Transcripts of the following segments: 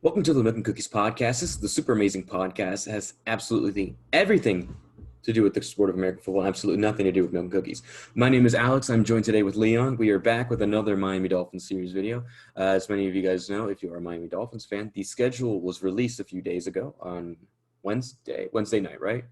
Welcome to the Milk and Cookies podcast. This is the super amazing podcast. It has absolutely everything to do with the sport of American football, and absolutely nothing to do with milk and cookies. My name is Alex. I'm joined today with Leon. We are back with another Miami Dolphins series video. As many of you guys know, if you are a Miami Dolphins fan, the schedule was released a few days ago on Wednesday night, right?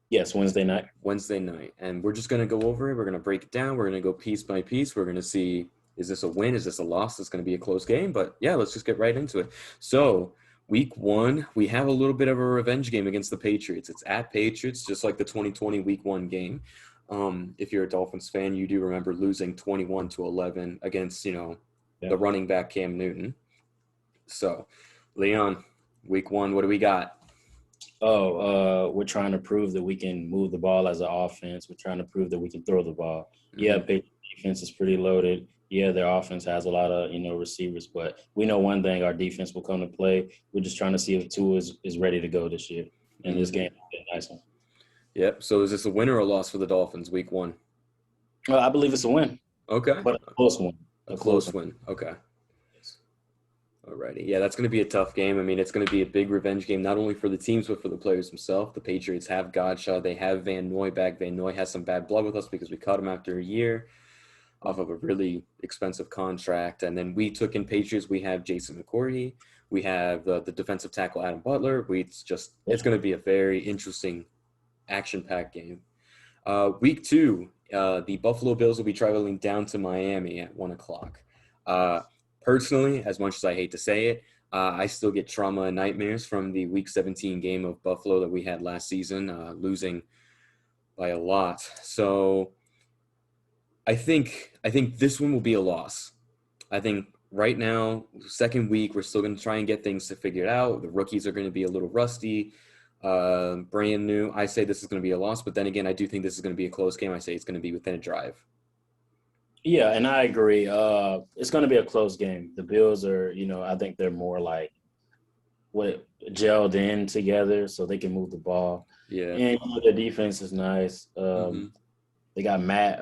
Yes, Wednesday night. Wednesday night. And we're just going to go over it. We're going to break it down. We're going to go piece by piece. We're going to see, is this a win? Is this a loss? It's going to be a close game. But yeah, let's just get right into it. So week one, we have a little bit of a revenge game against the Patriots. It's at Patriots, just like the 2020 week one game. If you're a Dolphins fan, you do remember losing 21-11 against, the running back Cam Newton. So, Leon, week one, what do we got? We're trying to prove that we can move the ball as an offense. We're trying to prove that we can throw the ball. Yeah, Patriots defense is pretty loaded. Yeah, their offense has a lot of, receivers, but we know one thing, our defense will come to play. We're just trying to see if Tua is ready to go this year. And this game will be a nice one. Yep. So is this a win or a loss for the Dolphins week one? Well, I believe it's a win. Okay. But a close one. A close win. Okay. Alrighty. Yeah, that's going to be a tough game. I mean, it's going to be a big revenge game, not only for the teams, but for the players themselves. The Patriots have Godshot. They have Van Noy back. Van Noy has some bad blood with us because we cut him after a year off of a really expensive contract. And then we took in Patriots. We have Jason McCourty. We have the defensive tackle Adam Butler. It's going to be a very interesting action-packed game. Week two, the Buffalo Bills will be traveling down to Miami at 1 o'clock. Personally, as much as I hate to say it, I still get trauma and nightmares from the Week 17 game of Buffalo that we had last season, losing by a lot. So I think this one will be a loss. I think right now, second week, we're still going to try and get things figured out. The rookies are going to be a little rusty, brand new. I say this is going to be a loss, but then again, I do think this is going to be a close game. I say it's going to be within a drive. Yeah, and I agree. It's going to be a close game. The Bills are, I think they're more like gelled in together so they can move the ball. Yeah. And the defense is nice. They got Matt,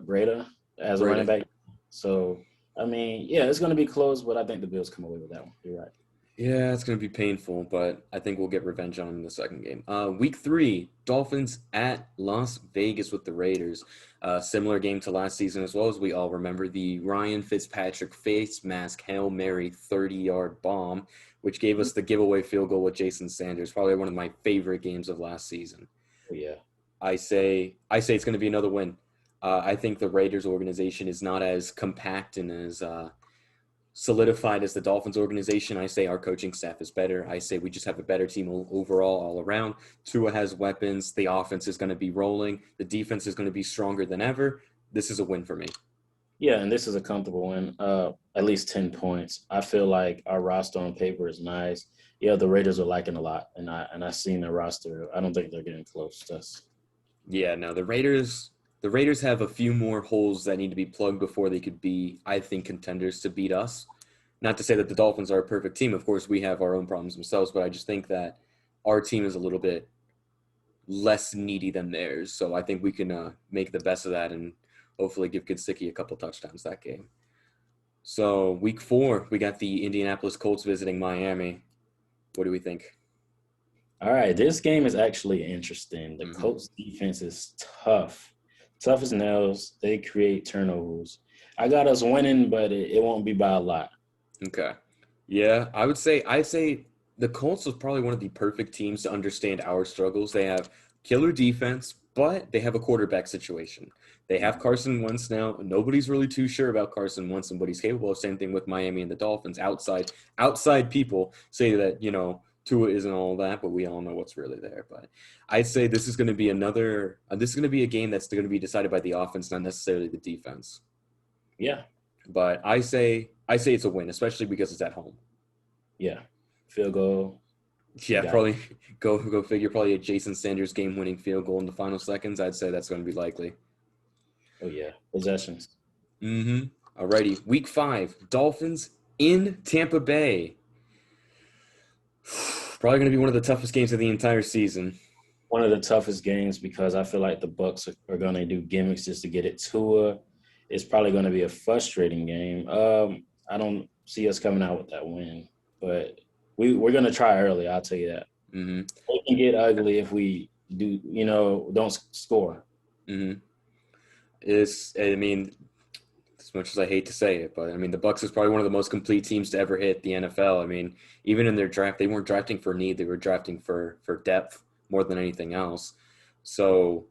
Breda as a running back. So, I mean, yeah, it's going to be close, but I think the Bills come away with that one. You're right. Yeah, it's going to be painful, but I think we'll get revenge on them in the second game. Week three, Dolphins at Las Vegas with the Raiders. Similar game to last season as well, as we all remember, the Ryan Fitzpatrick face mask Hail Mary 30-yard bomb, which gave us the giveaway field goal with Jason Sanders, probably one of my favorite games of last season. Oh, yeah. I say it's going to be another win. I think the Raiders organization is not as compact and as solidified as the Dolphins organization. I say our coaching staff is better. I say we just have a better team overall all around. Tua has weapons. The offense is going to be rolling. The defense is going to be stronger than ever. This is a win for me. Yeah, and this is a comfortable win. At least 10 points. I feel like our roster on paper is nice. Yeah, the Raiders are liking a lot, and I've seen their roster. I don't think they're getting close to us. Yeah, no, the Raiders have a few more holes that need to be plugged before they could be, I think, contenders to beat us. Not to say that the Dolphins are a perfect team. Of course, we have our own problems themselves, but I just think that our team is a little bit less needy than theirs. So I think we can make the best of that and hopefully give Gesicki a couple touchdowns that game. So week four, we got the Indianapolis Colts visiting Miami. What do we think? All right, this game is actually interesting. The Colts defense is tough as nails. They create turnovers. I got us winning, but it won't be by a lot. Okay. Yeah, I'd say the Colts is probably one of the perfect teams to understand our struggles. They have killer defense, but they have a quarterback situation. They have Carson Wentz now. Nobody's really too sure about Carson Wentz and what he's capable of. Same thing with Miami and the Dolphins. Outside people say that, Tua isn't all that, but we all know what's really there. But I'd say this is going to be a game that's going to be decided by the offense, not necessarily the defense. Yeah. But I say it's a win, especially because it's at home. Yeah. Field goal. Yeah, probably go figure. Probably a Jason Sanders game-winning field goal in the final seconds. I'd say that's going to be likely. Oh, yeah. Possessions. Alrighty. Week 5, Dolphins in Tampa Bay. Probably going to be one of the toughest games of the entire season. One of the toughest games because I feel like the Bucs are going to do gimmicks just to get it to It's probably going to be a frustrating game. I don't see us coming out with that win, but we're gonna try early. I'll tell you that. Mm-hmm. It can get ugly if we don't score. Mm-hmm. I mean, as much as I hate to say it, but I mean, the Bucks is probably one of the most complete teams to ever hit the NFL. I mean, even in their draft, they weren't drafting for need; they were drafting for depth more than anything else. So,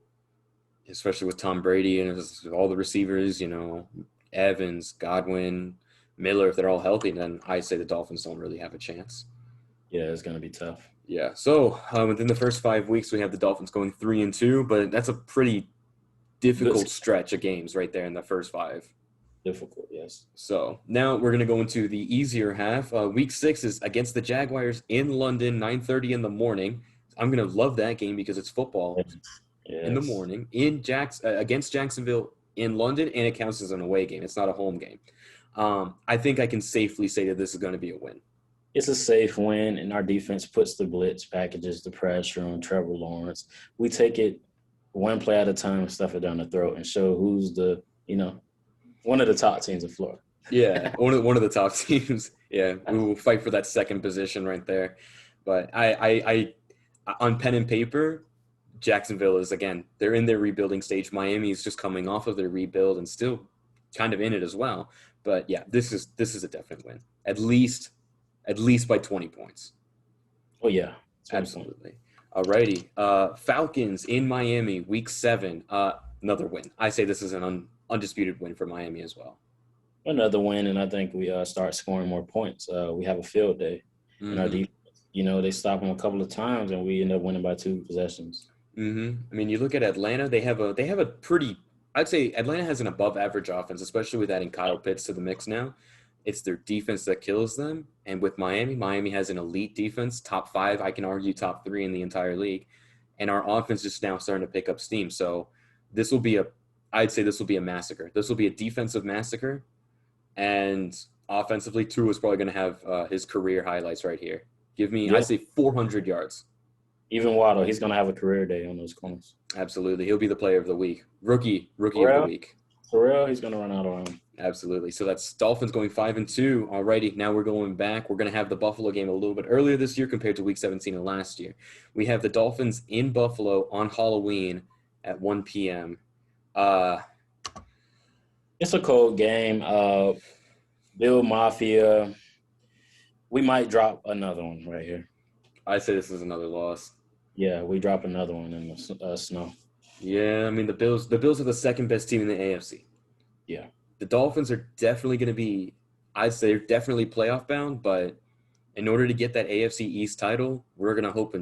especially with Tom Brady and all the receivers, Evans, Godwin, Miller, if they're all healthy, then I say the Dolphins don't really have a chance. Yeah, it's gonna be tough. Yeah. So within the first 5 weeks, we have the Dolphins going 3-2, but that's a pretty difficult Good, stretch of games right there in the first five. difficult, yes. So now we're going to go into the easier half. Week 6 is against the Jaguars in London, 9:30 in the morning. I'm going to love that game because it's football in the Yes. morning against Jacksonville in London, and it counts as an away game. It's not a home game. I think I can safely say that this is going to be a win. It's a safe win, and our defense puts the blitz packages, the pressure on Trevor Lawrence. We take it one play at a time, stuff it down the throat, and show who's one of the top teams in Florida. Yeah, one of the top teams. Yeah, we will fight for that second position right there. But I on pen and paper, Jacksonville is, again, they're in their rebuilding stage. Miami is just coming off of their rebuild and still kind of in it as well. But yeah, this is a definite win. At least by 20 points. Oh yeah, Absolutely. Alrighty. Falcons in Miami, week 7. Another win. I say this is an undisputed win for Miami as well. another win, and I think we start scoring more points. We have a field day in our defense. They stop them a couple of times, and we end up winning by 2 possessions. I mean, you look at Atlanta; they have a pretty. I'd say Atlanta has an above average offense, especially with adding Kyle Pitts to the mix now. It's their defense that kills them, and with Miami has an elite defense, top 5. I can argue top 3 in the entire league, and our offense is now starting to pick up steam. So I'd say this will be a massacre. This will be a defensive massacre, and offensively, Tua is probably going to have his career highlights right here. I say 400 yards. Even Waddle, he's going to have a career day on those corners. Absolutely. He'll be the player of the week. Rookie of the week. For real, he's going to run out of room. Absolutely. So that's Dolphins going 5-2. Alrighty, now we're going back. We're going to have the Buffalo game a little bit earlier this year compared to week 17 of last year. We have the Dolphins in Buffalo on Halloween at 1 p.m. It's a cold game. Bill Mafia. We might drop another one right here. I say this is another loss. Yeah, we drop another one in the snow. Yeah, I mean, the Bills are the second best team in the AFC. Yeah. The Dolphins are definitely going to be, I'd say, they're definitely playoff bound, but in order to get that AFC East title, we're going to hope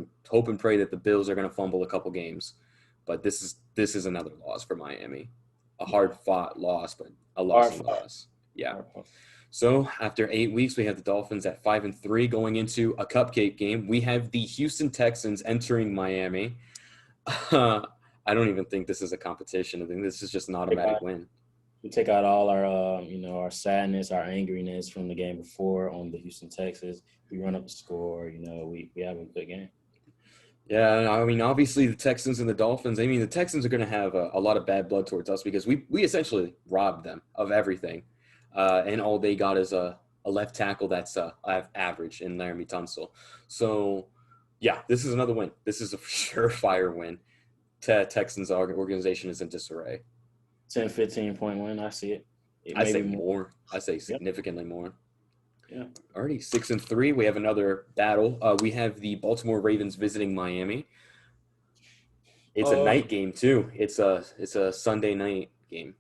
and pray that the Bills are going to fumble a couple games. But this is another loss for Miami. A hard-fought loss, but a loss. Yeah. So after 8 weeks, we have the Dolphins at 5-3 going into a cupcake game. We have the Houston Texans entering Miami. I don't even think this is a competition. I think this is just an automatic win. We take out all our, our sadness, our angriness from the game before on the Houston Texans. We run up the score. We have a good game. Yeah, I mean, obviously the Texans and the Dolphins. I mean, the Texans are going to have a lot of bad blood towards us because we essentially robbed them of everything, and all they got is a left tackle that's average in Laramie Tunsil. So, yeah, this is another win. This is a surefire win. Texans organization is in disarray. 10-15 point win. I see it. I say more. I say significantly more. Yeah. Alrighty, 6-3. We have another battle. We have the Baltimore Ravens visiting Miami. It's a night game too. It's a Sunday night game.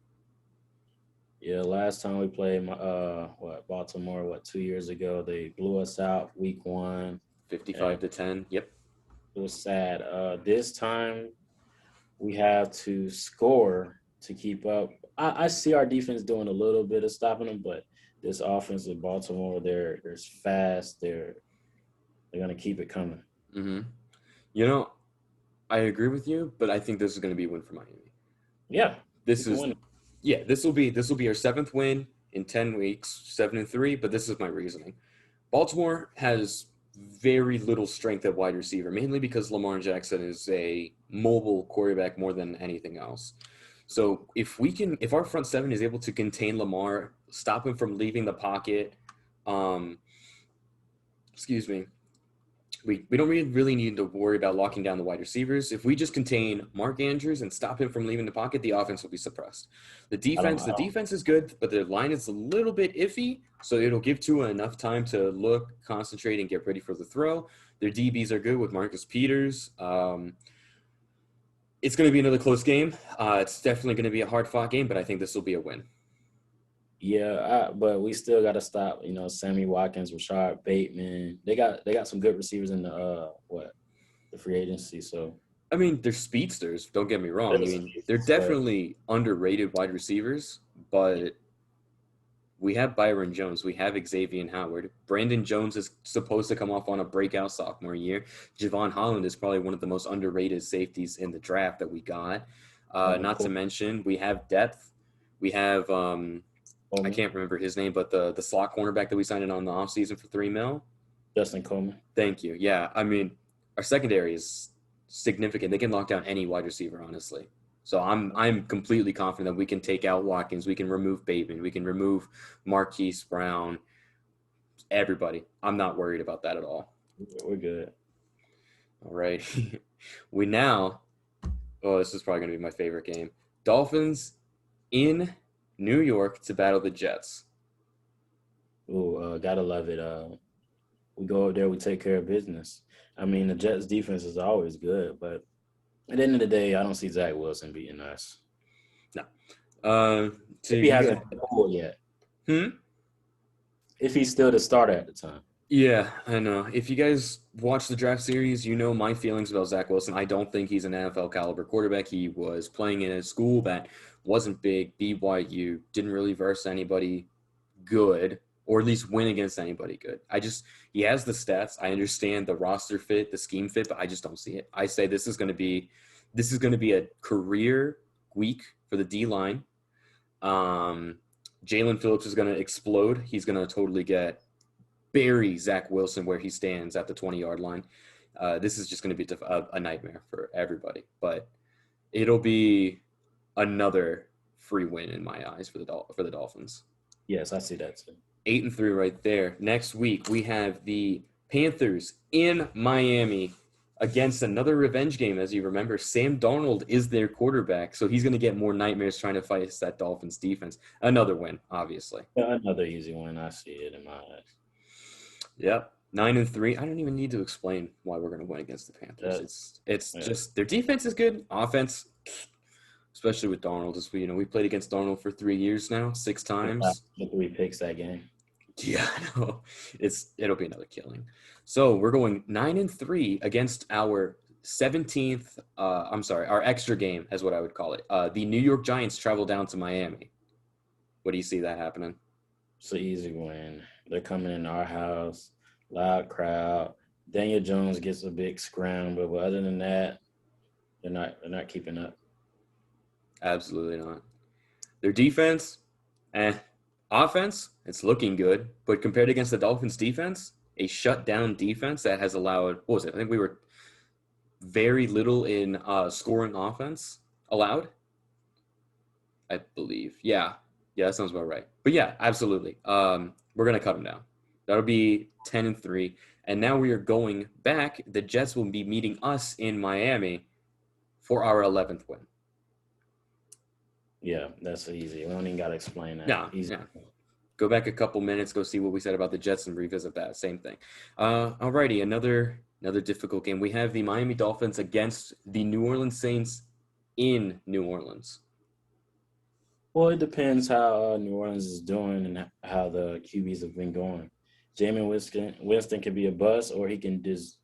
Yeah, last time we played Baltimore 2 years ago, they blew us out week 1. 55-10. Yep. It was sad. This time we have to score to keep up. I see our defense doing a little bit of stopping them, but this offense in Baltimore, they're fast. They're gonna keep it coming. Mm-hmm. I agree with you, but I think this is going to be a win for Miami. Yeah, this will be our 7th win in 10 weeks, 7-3. But this is my reasoning. Baltimore has very little strength at wide receiver, mainly because Lamar Jackson is a mobile quarterback more than anything else. So if our front 7 is able to contain Lamar, stop him from leaving the pocket, excuse me, we don't really need to worry about locking down the wide receivers. If we just contain Mark Andrews and stop him from leaving the pocket, the offense will be suppressed. The I don't. defense is good, but the line is a little bit iffy, so it'll give Tua enough time to look, concentrate, and get ready for the throw. Their DBs are good with Marcus Peters. It's going to be another close game. It's definitely going to be a hard-fought game, but I think this will be a win. Yeah, but we still got to stop. Sammy Watkins, Rashard Bateman. They got some good receivers in the free agency. So I mean, they're speedsters. Don't get me wrong. I mean, they're definitely underrated wide receivers, but we have Byron Jones. We have Xavier Howard. Brandon Jones is supposed to come off on a breakout sophomore year. Javon Holland is probably one of the most underrated safeties in the draft that we got. Not to mention, we have depth. We have I can't remember his name, but the slot cornerback that we signed in on the offseason for $3 million. Justin Coleman. Thank you. Yeah, I mean, our secondary is significant. They can lock down any wide receiver, honestly. So I'm completely confident that we can take out Watkins. We can remove Bateman. We can remove Marquise Brown. Everybody. I'm not worried about that at all. We're good. All right. This is probably going to be my favorite game. Dolphins in New York to battle the Jets. Gotta love it. We go up there, we take care of business. I mean, the Jets defense is always good, but at the end of the day, I don't see Zach Wilson beating us. No. If he hasn't pulled yet. If he's still the starter at the time. Yeah, I know. If you guys watch the draft series, you know my feelings about Zach Wilson. I don't think he's an NFL caliber quarterback. He was playing in a school that wasn't big, BYU, didn't really verse anybody good, or at least win against anybody good. He has the stats. I understand the roster fit, the scheme fit, but I just don't see it. I say this is going to be a career week for the D-line. Jalen Phillips is going to explode. He's going to totally bury Zach Wilson where he stands at the 20-yard line. This is just going to be a nightmare for everybody, but it'll be another free win in my eyes for the Dolphins. Yes, I see that too. 8-3 right there. Next week we have the Panthers in Miami against another revenge game. As you remember, Sam Darnold is their quarterback, so he's going to get more nightmares trying to fight that Dolphins defense. Another win, obviously. Another easy win. I see it in my eyes. Yep. 9-3. I don't even need to explain why we're going to win against the Panthers. It's just their defense is good. Offense, especially with Darnold. We played against Darnold for 3 years now, 6 times. 3 picks that game. Yeah, I know. It'll be another killing. So we're going 9-3 against our 17th. Our extra game is what I would call it. The New York Giants travel down to Miami. What do you see that happening? It's an easy win. They're coming in our house, loud crowd. Daniel Jones gets a big scramble, but other than that, they're not keeping up. Absolutely not. Their defense, offense, it's looking good, but compared against the Dolphins' defense, a shutdown defense that has allowed, what was it? I think we were very little in scoring offense allowed, I believe. Yeah, that sounds about right. But yeah, absolutely. We're going to cut them down. That'll be 10-3. And now we are going back. The Jets will be meeting us in Miami for our 11th win. Yeah, that's easy. We don't even got to explain that. No, easy. Yeah. Go back a couple minutes, go see what we said about the Jets and revisit that. Same thing. Alrighty, another difficult game. We have the Miami Dolphins against the New Orleans Saints in New Orleans. Well, it depends how New Orleans is doing and how the QBs have been going. Jameis Winston can be a bust, or he can just,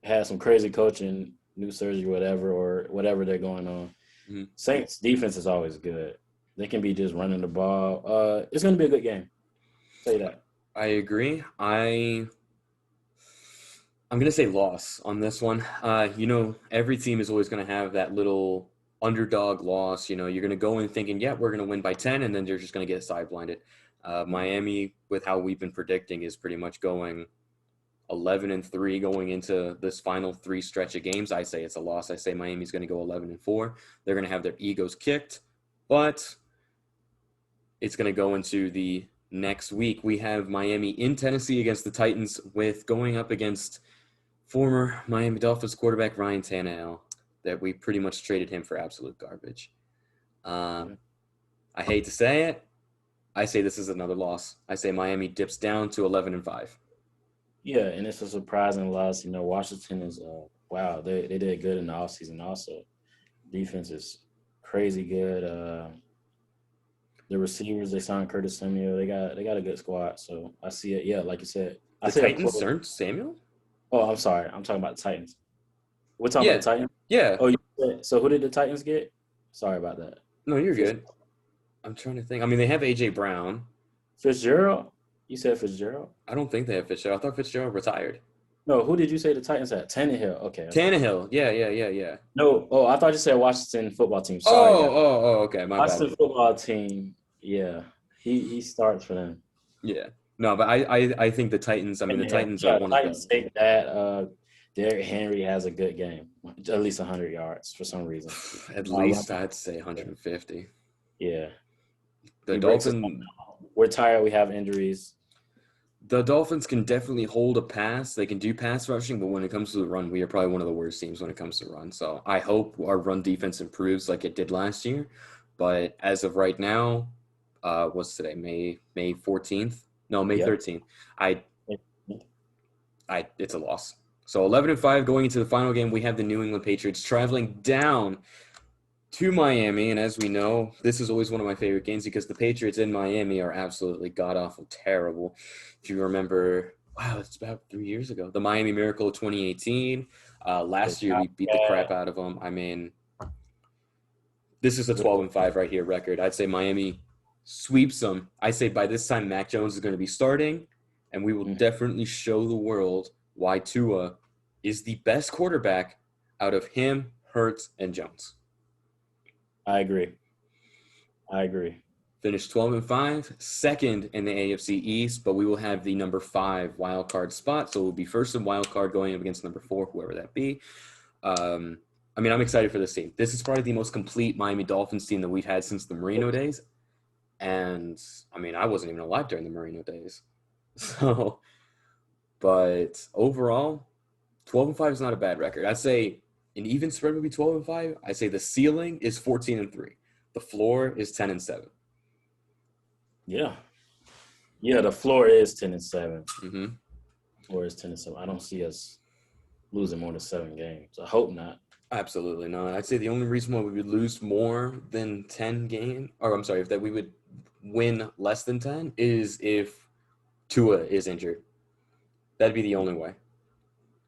have some crazy coaching, new surgery, whatever they're going on. Mm-hmm. Saints defense is always good. They can be just running the ball. It's going to be a good game. Say that. I agree. I'm going to say loss on this one. Every team is always going to have that little underdog loss. You're going to go in thinking, yeah, we're going to win by 10, and then they're just going to get side-blinded. Miami, with how we've been predicting, is pretty much going 11-3 going into this final 3 stretch of games. I say it's a loss. I say Miami's going to go 11-4. They're going to have their egos kicked, but it's going to go into the next week. We have Miami in Tennessee against the Titans with going up against former Miami Dolphins quarterback Ryan Tannehill that we pretty much traded him for absolute garbage. I hate to say it. I say this is another loss. I say Miami dips down to 11-5. Yeah, and it's a surprising loss. Washington is wow, they did good in the offseason also. Defense is crazy good. The receivers, they signed Curtis Samuel. They got a good squad. So I see it. Yeah, like you said. I The see it Titans close. aren't Samuel? Oh, I'm sorry. I'm talking about the Titans. We're talking about Yeah. the Titans? Yeah. Oh, so who did the Titans get? Sorry about that. No, you're good. I'm trying to think. I mean, they have A.J. Brown. Fitzgerald? You said Fitzgerald? I don't think they have Fitzgerald. I thought Fitzgerald retired. No, who did you say the Titans had? Tannehill. Okay. Tannehill. Yeah. No, I thought you said Washington football team. Sorry, guys. Oh, okay. My Washington bad. football team. Yeah, he starts for them. Yeah. No, but I think the Titans, I mean, the Titans are one Titans of the take that. Derrick Henry has a good game, at least 100 yards for some reason. at least I'd say 150. Yeah. The Dolphins. We're tired. We have injuries. The Dolphins can definitely hold a pass. They can do pass rushing, but when it comes to the run, we are probably one of the worst teams when it comes to run. So I hope our run defense improves like it did last year. But as of right now, what's today? May 14th? No, May 13th. It's a loss. So 11-5 going into the final game. We have the New England Patriots traveling down to Miami, and as we know, this is always one of my favorite games because the Patriots in Miami are absolutely god-awful terrible. If you remember, wow, it's about 3 years ago, the Miami Miracle of 2018. Last year, we beat the crap out of them. I mean, this is a 12-5 right here record. I'd say Miami sweeps them. I say by this time, Mac Jones is going to be starting, and we will definitely show the world why Tua is the best quarterback out of him, Hurts, and Jones. I agree. Finished 12-5, second in the AFC East, but we will have the number 5 wild card spot. So we'll be first in wild card going up against number 4, whoever that be. I mean, I'm excited for this team. This is probably the most complete Miami Dolphins team that we've had since the Marino days. And I mean, I wasn't even alive during the Marino days. So, but overall, 12-5 is not a bad record. I'd say an even spread would be 12-5. I say the ceiling is 14-3. The floor is 10-7. Yeah. The floor is 10-7. Mm-hmm. Floor is 10-7. I don't see us losing more than 7 games. I hope not. Absolutely not. I'd say the only reason why we would lose more than 10 games, or I'm sorry, if that we would win less than 10 is if Tua is injured. That'd be the only way.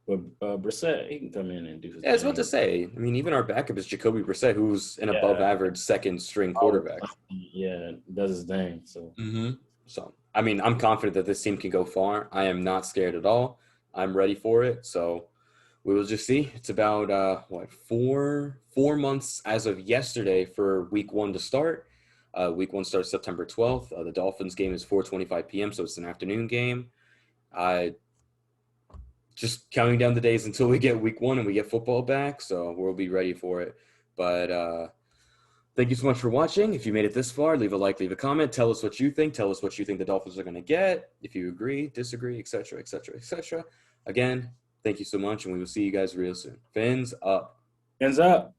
But Brissett, he can come in and do his thing. I was about to say, I mean, even our backup is Jacoby Brissett, who's an above-average second-string quarterback. Yeah, does his thing. So. So, I mean, I'm confident that this team can go far. I am not scared at all. I'm ready for it. So, we will just see. It's about, 4 months as of yesterday for Week 1 to start. Week 1 starts September 12th. The Dolphins game is 4:25 p.m., so it's an afternoon game. Just counting down the days until we get Week 1 and we get football back, so we'll be ready for it. But thank you so much for watching. If you made it this far, leave a like, leave a comment. Tell us what you think. Tell us what you think the Dolphins are going to get. If you agree, disagree, etc., etc., etc. Again, thank you so much, and we will see you guys real soon. Fins up. Fins up.